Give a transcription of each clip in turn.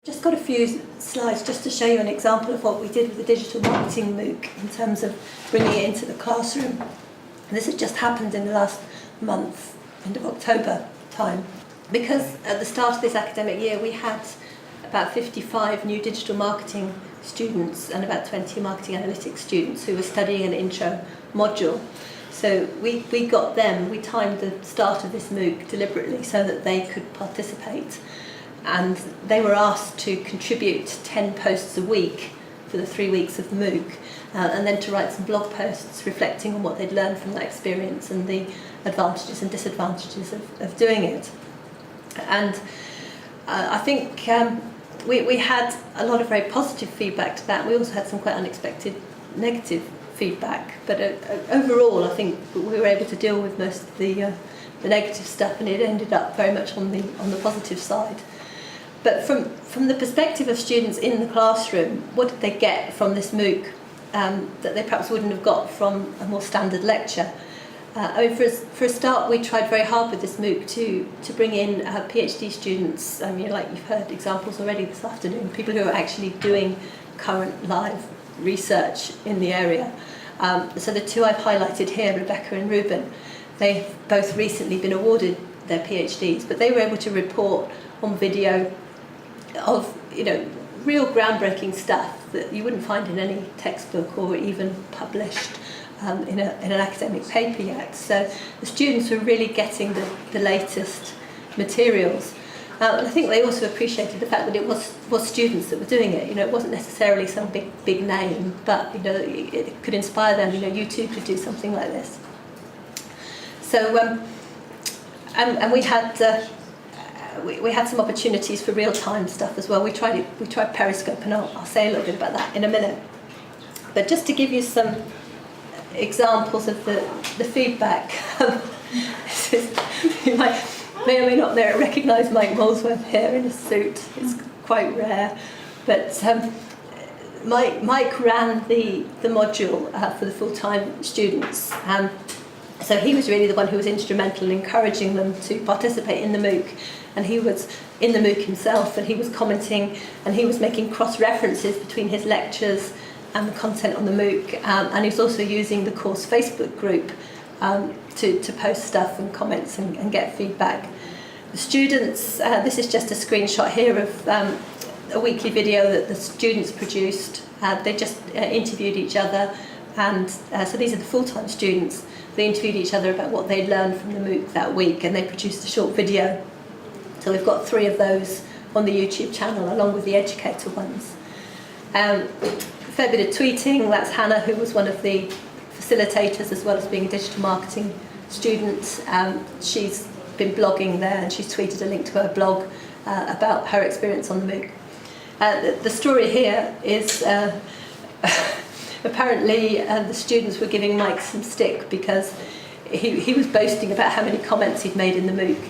Just got a few slides just to show you an example of what we did with the Digital Marketing MOOC in terms of bringing it into the classroom. And this has just happened in the last month, end of October time. Because at the start of this academic year we had about 55 new digital marketing students and about 20 marketing analytics students who were studying an intro module. So we got them, we timed the start of this MOOC deliberately so that they could participate. And they were asked to contribute 10 posts a week for the 3 weeks of the MOOC, and then to write some blog posts reflecting on what they'd learned from that experience and the advantages and disadvantages of doing it. And I think we had a lot of very positive feedback to that. We also had some quite unexpected negative feedback, but overall I think we were able to deal with most of the negative stuff, and it ended up very much on the positive side. But from the perspective of students in the classroom, what did they get from this MOOC that they perhaps wouldn't have got from a more standard lecture? I mean, for a start, we tried very hard with this MOOC to bring in PhD students. I mean, like you've heard examples already this afternoon, people who are actually doing current live research in the area. So the two I've highlighted here, Rebecca and Ruben, they've both recently been awarded their PhDs, but they were able to report on video of, you know, real groundbreaking stuff that you wouldn't find in any textbook or even published in an academic paper yet. So the students were really getting the latest materials. And I think they also appreciated the fact that it was students that were doing it. You know, it wasn't necessarily some big name, but you know, it could inspire them. You know, you too could do something like this. So and we had. We had some opportunities for real-time stuff as well. We tried Periscope, and I'll say a little bit about that in a minute. But just to give you some examples of the feedback, you may or may not recognise Mike Molesworth here in a suit. It's quite rare. But Mike ran the module for the full-time students. So he was really the one who was instrumental in encouraging them to participate in the MOOC. And he was in the MOOC himself, and he was commenting, and he was making cross-references between his lectures and the content on the MOOC. And he was also using the course Facebook group to post stuff and comments and get feedback. The students, this is just a screenshot here of a weekly video that the students produced. They just interviewed each other, and so these are the full-time students. They interviewed each other about what they'd learned from the MOOC that week, and they produced a short video. So we've got 3 of those on the YouTube channel, along with the educator ones. A fair bit of tweeting. That's Hannah, who was one of the facilitators, as well as being a digital marketing student. She's been blogging there, and she's tweeted a link to her blog about her experience on the MOOC. The story here is apparently the students were giving Mike some stick because he was boasting about how many comments he'd made in the MOOC.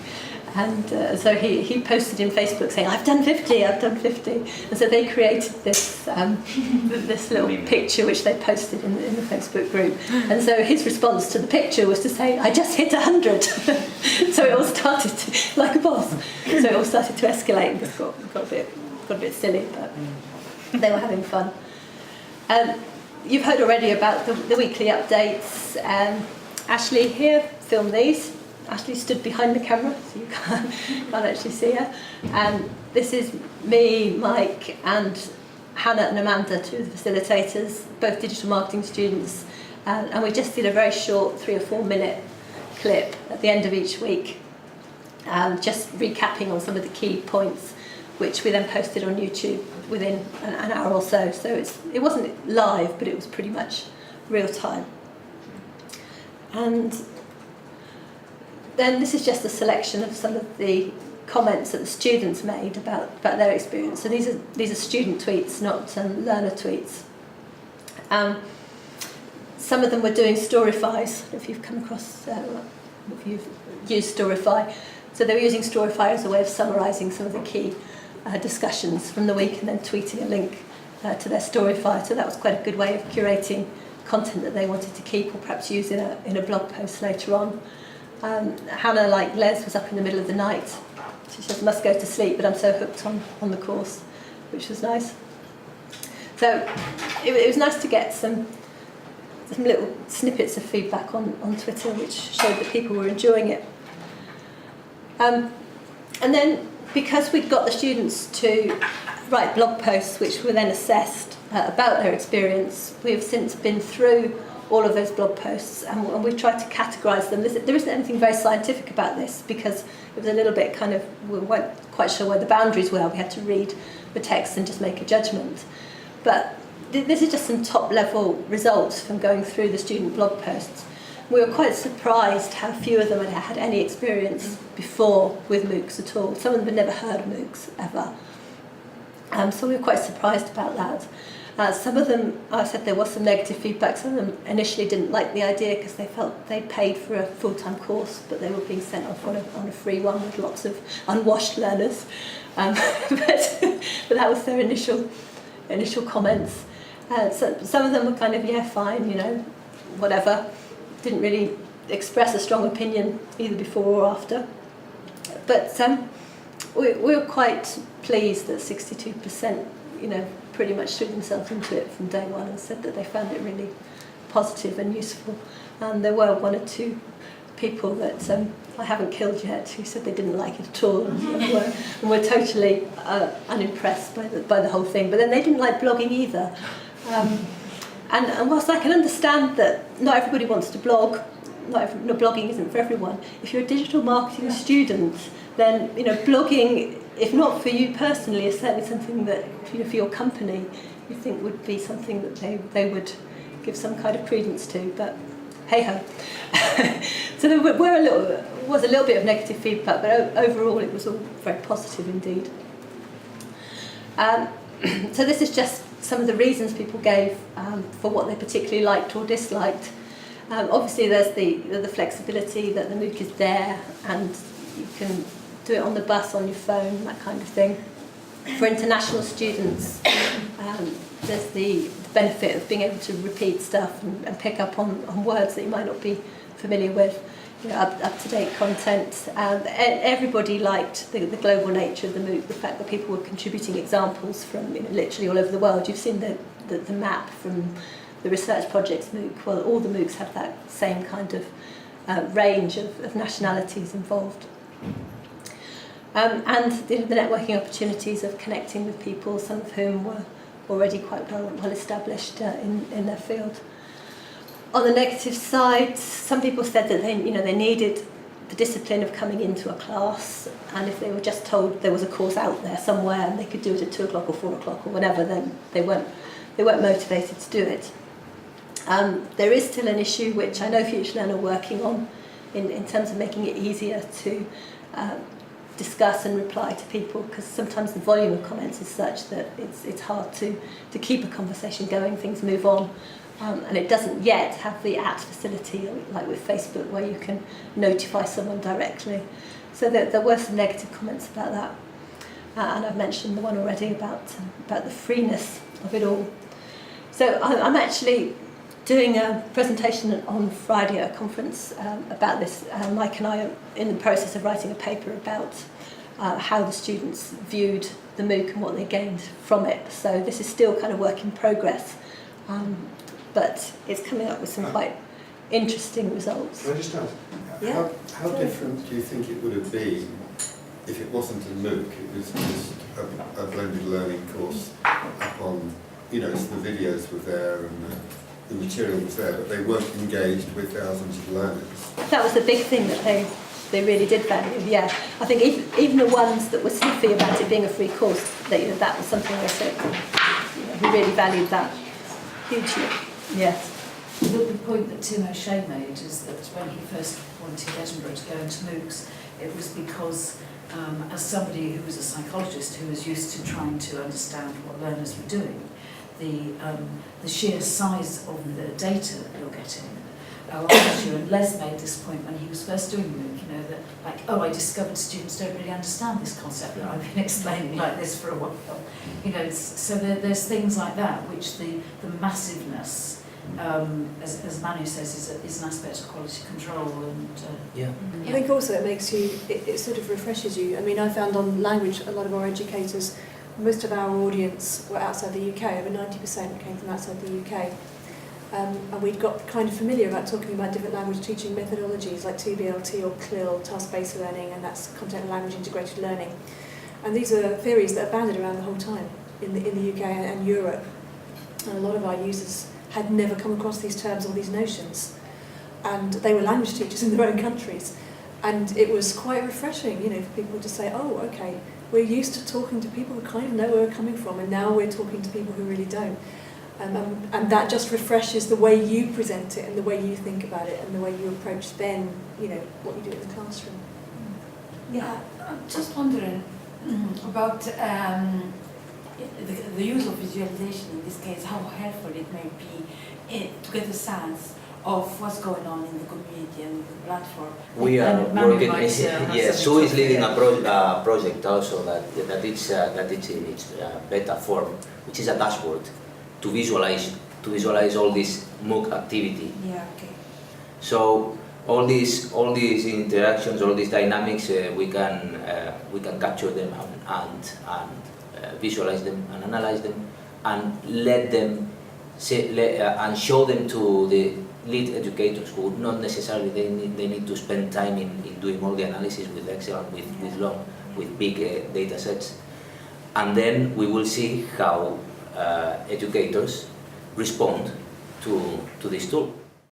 And so he posted in Facebook saying, I've done 50. And so they created this this little picture which they posted in the Facebook group. And so his response to the picture was to say, I just hit 100. So it all started to, like a boss. So it all started to escalate and just got a bit silly, but they were having fun. You've heard already about the weekly updates. Ashley here filmed these. Ashley stood behind the camera, so you can't actually see her. And this is me, Mike, and Hannah and Amanda, 2 of the facilitators, both digital marketing students. And we just did a very short 3 or 4 minute clip at the end of each week, just recapping on some of the key points, which we then posted on YouTube within an hour or so. So it wasn't live, but it was pretty much real time. And then this is just a selection of some of the comments that the students made about their experience. So these are student tweets, not learner tweets. Some of them were doing Storyfies, if you've come across, if you've used Storyfy. So they were using Storyfy as a way of summarising some of the key discussions from the week and then tweeting a link to their Storyfy. So that was quite a good way of curating content that they wanted to keep or perhaps use in a blog post later on. Hannah, like Les, was up in the middle of the night. She says, must go to sleep, but I'm so hooked on the course. which was nice. So it was nice to get some little snippets of feedback on Twitter, which showed that people were enjoying it. And then, because we'd got the students to write blog posts, which were then assessed about their experience, we have since been through all of those blog posts, and we've tried to categorise them. There isn't anything very scientific about this, because it was a little bit kind of, we weren't quite sure where the boundaries were. We had to read the text and just make a judgment. But this is just some top-level results from going through the student blog posts. We were quite surprised how few of them had had any experience before with MOOCs at all. Some of them had never heard of MOOCs ever. So we were quite surprised about that. Some of them, I said there was some negative feedback. Some of them initially didn't like the idea because they felt they'd paid for a full-time course, but they were being sent off on a free one with lots of unwashed learners. But that was their initial comments. So some of them were kind of, yeah, fine, you know, whatever. Didn't really express a strong opinion either before or after. But we were quite pleased that 62%, you know, pretty much threw themselves into it from day one and said that they found it really positive and useful. And there were one or two people that I haven't killed yet who said they didn't like it at all and were totally unimpressed by the whole thing. But then they didn't like blogging either. And whilst I can understand that not everybody wants to blog, no, blogging isn't for everyone. If you're a digital marketing student, then, you know, blogging, if not for you personally, is certainly something that, you know, for your company, you think would be something that they would give some kind of credence to. But hey ho. So there was a little bit of negative feedback, but overall it was all very positive indeed. So this is just some of the reasons people gave for what they particularly liked or disliked. Obviously there's the flexibility that the MOOC is there and you can do it on the bus, on your phone, that kind of thing. For international students, there's the benefit of being able to repeat stuff and pick up on words that you might not be familiar with, you know, up-to-date content. Everybody liked the global nature of the MOOC, the fact that people were contributing examples from, you know, literally all over the world. You've seen the map from the Research Projects MOOC. Well, all the MOOCs have that same kind of range of nationalities involved. And the networking opportunities of connecting with people, some of whom were already quite well established in their field. On the negative side, some people said that they needed the discipline of coming into a class, and if they were just told there was a course out there somewhere and they could do it at 2 o'clock or 4 o'clock or whatever, then they weren't motivated to do it. There is still an issue which I know FutureLearn are working on in terms of making it easier to discuss and reply to people, because sometimes the volume of comments is such that it's hard to keep a conversation going. Things move on, and it doesn't yet have the @ facility like with Facebook where you can notify someone directly. So there were some negative comments about that, and I've mentioned the one already about the freeness of it all. So I'm actually doing a presentation on Friday at a conference about this. Mike and I are in the process of writing a paper about how the students viewed the MOOC and what they gained from it. So this is still kind of work in progress, but it's coming up with some quite interesting results. Can I just ask, Yeah. how different do you think it would have been if it wasn't a MOOC, it was just a blended learning course up on, you know, so the videos were there and the material was there, but they weren't engaged with thousands of learners? That was the big thing that they really did value, yeah. I think even the ones that were sniffy about it being a free course, that was something they said, we really valued that hugely, yes. The point that Tim O'Shea made is that when he first wanted Edinburgh to go into MOOCs, it was because as somebody who was a psychologist who was used to trying to understand what learners were doing, the sheer size of the data that you're getting alarms you. And Les made this point when he was first doing the MOOC, you know, that like, oh, I discovered students don't really understand this concept that I've been explaining like this for a while. You know, so there's things like that which the massiveness, as Manu says, is an aspect of quality control. And yeah. I think also it makes you, it sort of refreshes you. I mean, I found on language a lot of our educators most of our audience were outside the UK. Over 90% came from outside the UK. And we'd got kind of familiar about talking about different language teaching methodologies like TBLT or CLIL, task-based learning, and that's content and language integrated learning. And these are theories that are banded around the whole time in the UK and Europe. And a lot of our users had never come across these terms or these notions. And they were language teachers in their own countries. And it was quite refreshing, you know, for people to say, oh, okay, we're used to talking to people who kind of know where we're coming from, and now we're talking to people who really don't. And that just refreshes the way you present it and the way you think about it and the way you approach then, you know, what you do in the classroom. Yeah. I'm just wondering about the use of visualization in this case, how helpful it may be to get a sense of what's going on in the community and the platform. We are Manuel working. might, have Yes, something Sue is to leading say. a project also that it's in its beta form, which is a dashboard to visualize all this MOOC activity. Yeah, okay. So all these interactions, all these dynamics, we can capture them and visualize them and analyze them and let them and show them to the lead educators who not necessarily they need to spend time in doing all the analysis with Excel and with big data sets, and then we will see how educators respond to this tool.